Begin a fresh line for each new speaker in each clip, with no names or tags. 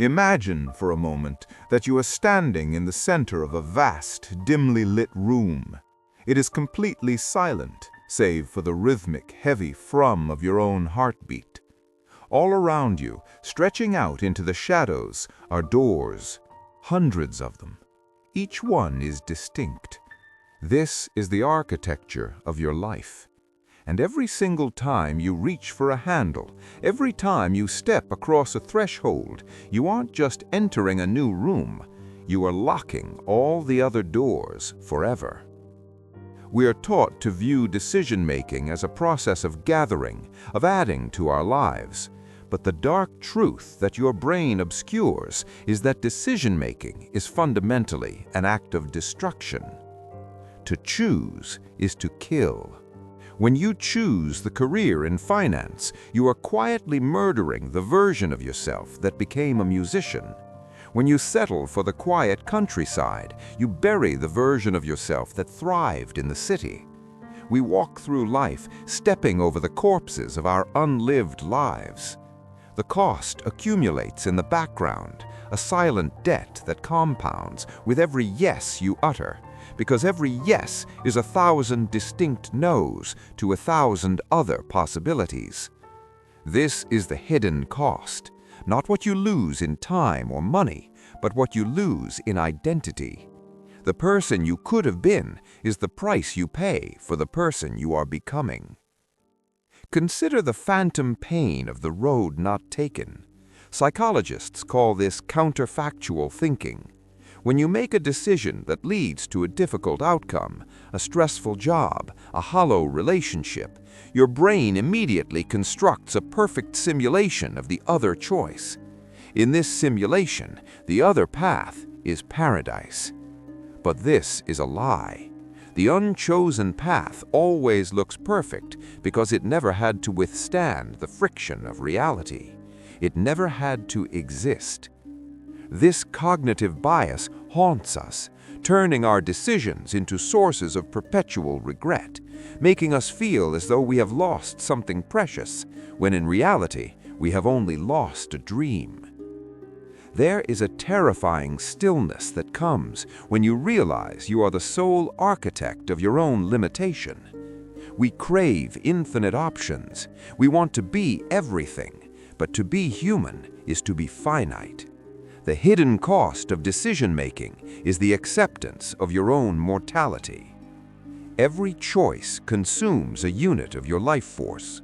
Imagine for a moment that you are standing in the center of a vast, dimly lit room. It is completely silent, save for the rhythmic, heavy thrum of your own heartbeat. All around you, stretching out into the shadows, are doors, hundreds of them. Each one is distinct. This is the architecture of your life. And every single time you reach for a handle, every time you step across a threshold, you aren't just entering a new room, you are locking all the other doors forever. We are taught to view decision-making as a process of gathering, of adding to our lives. But the dark truth that your brain obscures is that decision-making is fundamentally an act of destruction. To choose is to kill. When you choose the career in finance, you are quietly murdering the version of yourself that became a musician. When you settle for the quiet countryside, you bury the version of yourself that thrived in the city. We walk through life stepping over the corpses of our unlived lives. The cost accumulates in the background, a silent debt that compounds with every yes you utter, because every yes is 1,000 distinct no's to 1,000 other possibilities. This is the hidden cost, not what you lose in time or money, but what you lose in identity. The person you could have been is the price you pay for the person you are becoming. Consider the phantom pain of the road not taken. Psychologists call this counterfactual thinking. When you make a decision that leads to a difficult outcome, a stressful job, a hollow relationship, your brain immediately constructs a perfect simulation of the other choice. In this simulation, the other path is paradise. But this is a lie. The unchosen path always looks perfect because it never had to withstand the friction of reality. It never had to exist. This cognitive bias haunts us, turning our decisions into sources of perpetual regret, making us feel as though we have lost something precious, when in reality, we have only lost a dream. There is a terrifying stillness that comes when you realize you are the sole architect of your own limitation. We crave infinite options. We want to be everything, but to be human is to be finite. The hidden cost of decision-making is the acceptance of your own mortality. Every choice consumes a unit of your life force.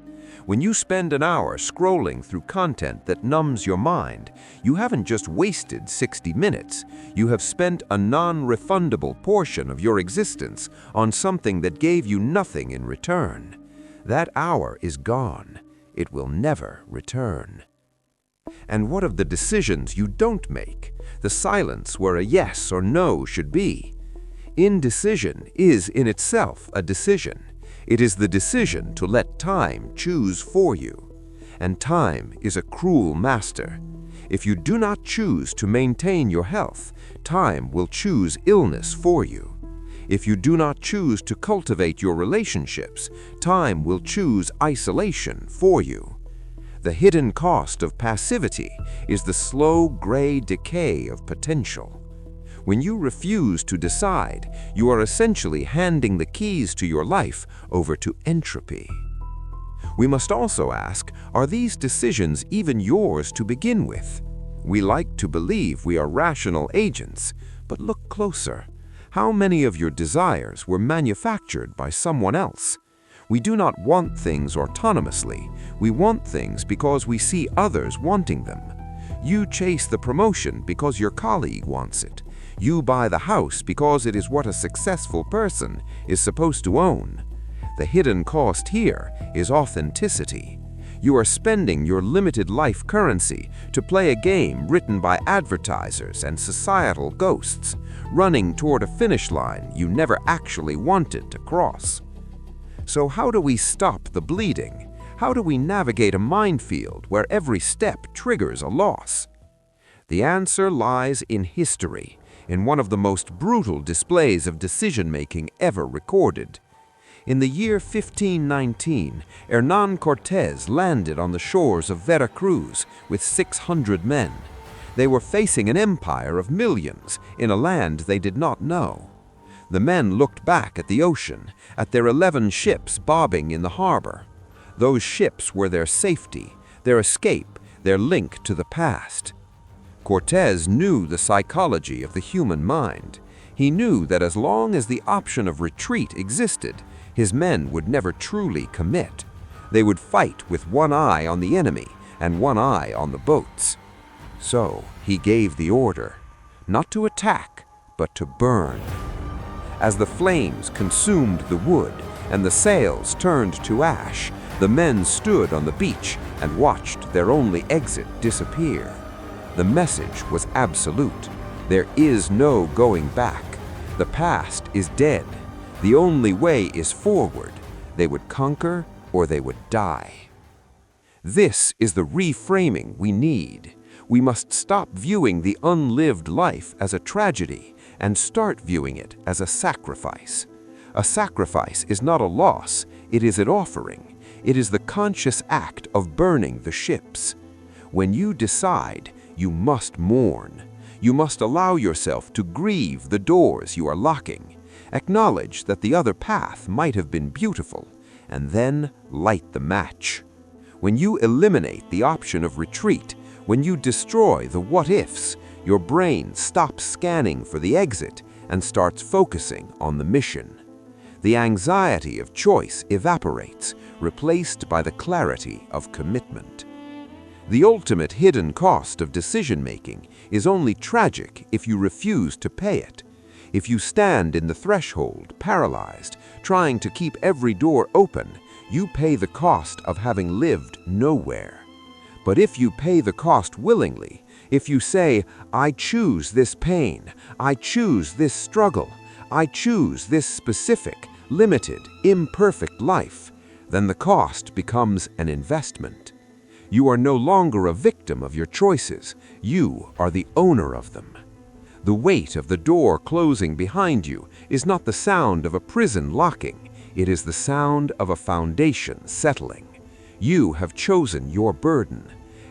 When you spend an hour scrolling through content that numbs your mind, you haven't just wasted 60 minutes, you have spent a non-refundable portion of your existence on something that gave you nothing in return. That hour is gone. It will never return. And what of the decisions you don't make? The silence where a yes or no should be. Indecision is in itself a decision. It is the decision to let time choose for you. And time is a cruel master. If you do not choose to maintain your health, time will choose illness for you. If you do not choose to cultivate your relationships, time will choose isolation for you. The hidden cost of passivity is the slow, gray decay of potential. When you refuse to decide, you are essentially handing the keys to your life over to entropy. We must also ask, are these decisions even yours to begin with? We like to believe we are rational agents, but look closer. How many of your desires were manufactured by someone else? We do not want things autonomously. We want things because we see others wanting them. You chase the promotion because your colleague wants it. You buy the house because it is what a successful person is supposed to own. The hidden cost here is authenticity. You are spending your limited life currency to play a game written by advertisers and societal ghosts, running toward a finish line you never actually wanted to cross. So how do we stop the bleeding? How do we navigate a minefield where every step triggers a loss? The answer lies in history, in one of the most brutal displays of decision-making ever recorded. In the year 1519, Hernán Cortés landed on the shores of Veracruz with 600 men.
They were facing an empire of millions in a land they did not know. The men looked back at the ocean, at their 11 ships bobbing in the harbor. Those ships were their safety, their escape, their link to the past. Cortés knew the psychology of the human mind. He knew that as long as the option of retreat existed, his men would never truly commit. They would fight with one eye on the enemy and one eye on the boats. So he gave the order, not to attack, but to burn. As the flames consumed the wood and the sails turned to ash, the men stood on the beach and watched their only exit disappear. The message was absolute. There is no going back. The past is dead. The only way is forward. They would conquer or they would die. This is the reframing we need. We must stop viewing the unlived life as a tragedy and start viewing it as a sacrifice. A sacrifice is not a loss, it is an offering. It is the conscious act of burning the ships. When you decide, you must mourn. You must allow yourself to grieve the doors you are locking. Acknowledge that the other path might have been beautiful, and then light the match. When you eliminate the option of retreat, when you destroy the what-ifs, your brain stops scanning for the exit and starts focusing on the mission. The anxiety of choice evaporates, replaced by the clarity of commitment. The ultimate hidden cost of decision-making is only tragic if you refuse to pay it. If you stand in the threshold, paralyzed, trying to keep every door open, you pay the cost of having lived nowhere. But if you pay the cost willingly, if you say, I choose this pain, I choose this struggle, I choose this specific, limited, imperfect life, then the cost becomes an investment. You are no longer a victim of your choices, you are the owner of them. The weight of the door closing behind you is not the sound of a prison locking, it is the sound of a foundation settling. You have chosen your burden,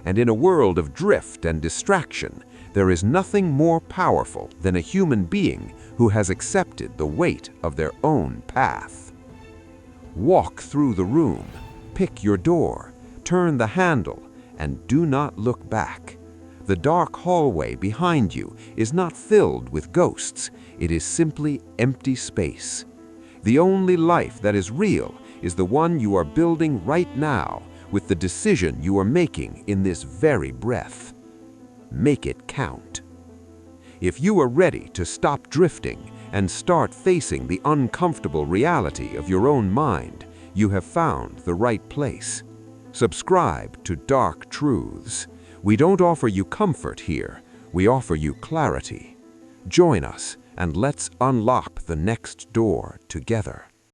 and in a world of drift and distraction, there is nothing more powerful than a human being who has accepted the weight of their own path. Walk through the room, pick your door, turn the handle, and do not look back. The dark hallway behind you is not filled with ghosts, it is simply empty space. The only life that is real is the one you are building right now with the decision you are making in this very breath. Make it count. If you are ready to stop drifting and start facing the uncomfortable reality of your own mind, you have found the right place. Subscribe to Dark Truths. We don't offer you comfort here, we offer you clarity. Join us and let's unlock the next door together.